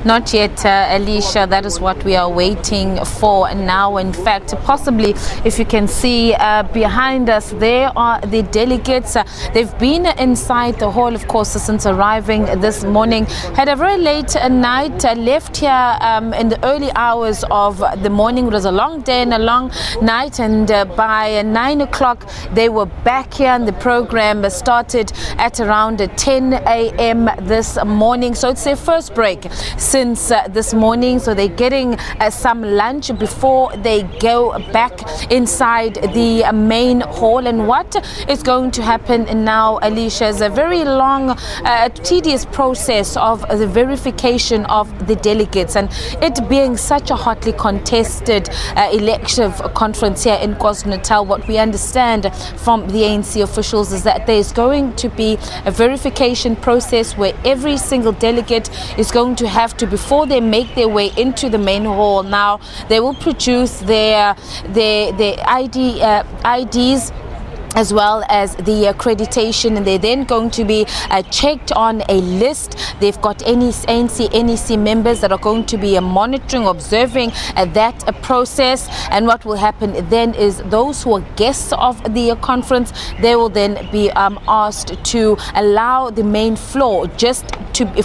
Not yet, Alicia. That is what we are waiting for now. In fact, possibly, if you can see behind us, there are the delegates. They've been inside the hall, of course, since arriving this morning. Had a very late night, left here in the early hours of the morning. It was a long day and a long night, and by 9 o'clock, they were back here, and the program started at around 10 a.m. this morning. So it's their first break since this morning, so they're getting some lunch before they go back inside the main hall. And what is going to happen now, Alicia, is a very long, tedious process of the verification of the delegates, and it being such a hotly contested elective conference here in KwaZulu-Natal. What we understand from the ANC officials is that there's going to be a verification process where every single delegate is going to have to, before they make their way into the main hall, now they will produce their IDs as well as the accreditation, and they're then going to be checked on a list. They've got ANC, NEC members that are going to be monitoring, observing that process. And what will happen then is those who are guests of the conference, they will then be asked to allow the main floor just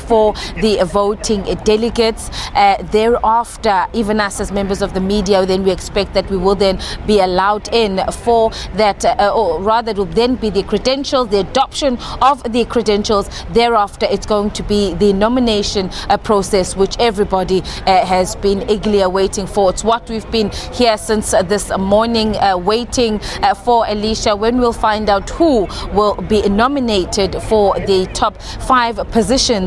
for the voting delegates. Thereafter, even us as members of the media, then we expect that we will then be allowed in for that, or rather it will then be the credentials, the adoption of the credentials. Thereafter, it's going to be the nomination process, which everybody has been eagerly awaiting for. It's what we've been here since this morning waiting for, Alicia, when we'll find out who will be nominated for the top 5 positions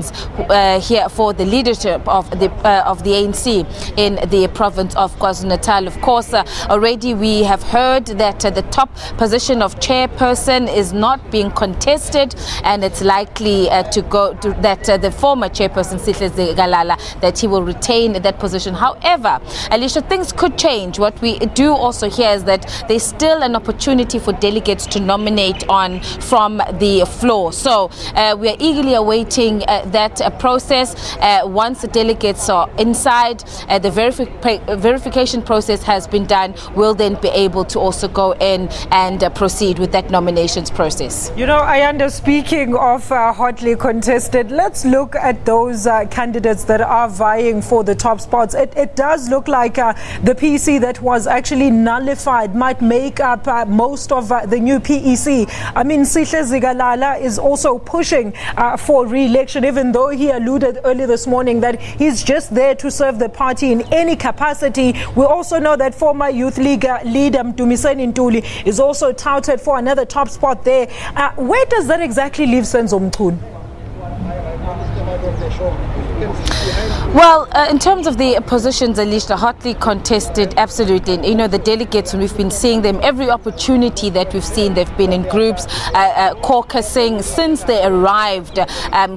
here for the leadership of the ANC in the province of KwaZulu-Natal. Of course, already we have heard that the top position of chairperson is not being contested, and it's likely to go to that the former chairperson, Sihle Zikalala, that he will retain that position. However, Alicia, things could change. What we do also hear is that there's still an opportunity for delegates to nominate on from the floor. So we are eagerly awaiting that process. Once the delegates are inside, the verification process has been done, we'll then be able to also go in and proceed with that nominations process. You know, Ayanda, speaking of hotly contested, let's look at those candidates that are vying for the top spots. It does look like the PC that was actually nullified might make up most of the new PEC. I mean, Sihle Zikalala is also pushing for re-election, even though he alluded earlier this morning that he's just there to serve the party in any capacity. We also know that former Youth League leader Mdumiseni Ntuli is also touted for another top spot there. Where does that exactly leave Senzo Mchunu? Well, in terms of the positions, Alicia, hotly contested, absolutely. You know, the delegates, and we've been seeing them every opportunity that we've seen, they've been in groups, caucusing since they arrived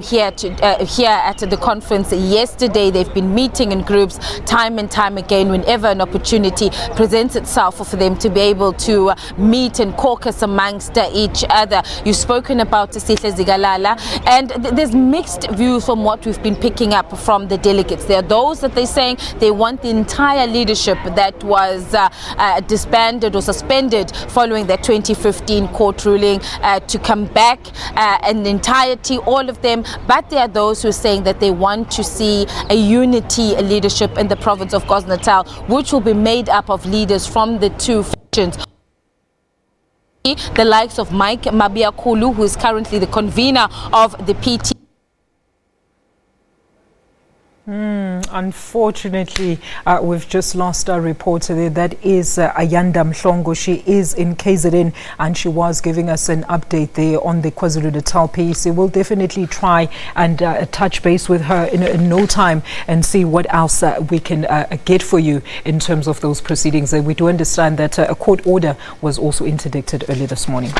here at the conference yesterday. They've been meeting in groups time and time again whenever an opportunity presents itself for them to be able to meet and caucus amongst each other. You've spoken about Sihle Zikalala, and there's mixed views from what we've been picking up from the delegates. There are those that they're saying they want the entire leadership that was disbanded or suspended following the 2015 court ruling to come back in entirety, all of them. But there are those who are saying that they want to see a unity leadership in the province of KwaZulu-Natal, which will be made up of leaders from the two factions. The likes of Mike Mabiakulu, who is currently the convener of the PT. Unfortunately, we've just lost our reporter there. That is Ayanda Mhlongo. She is in KZN, and she was giving us an update there on the KwaZulu-Natal PEC. We'll definitely try and touch base with her in no time and see what else we can get for you in terms of those proceedings. We do understand that a court order was also interdicted early this morning.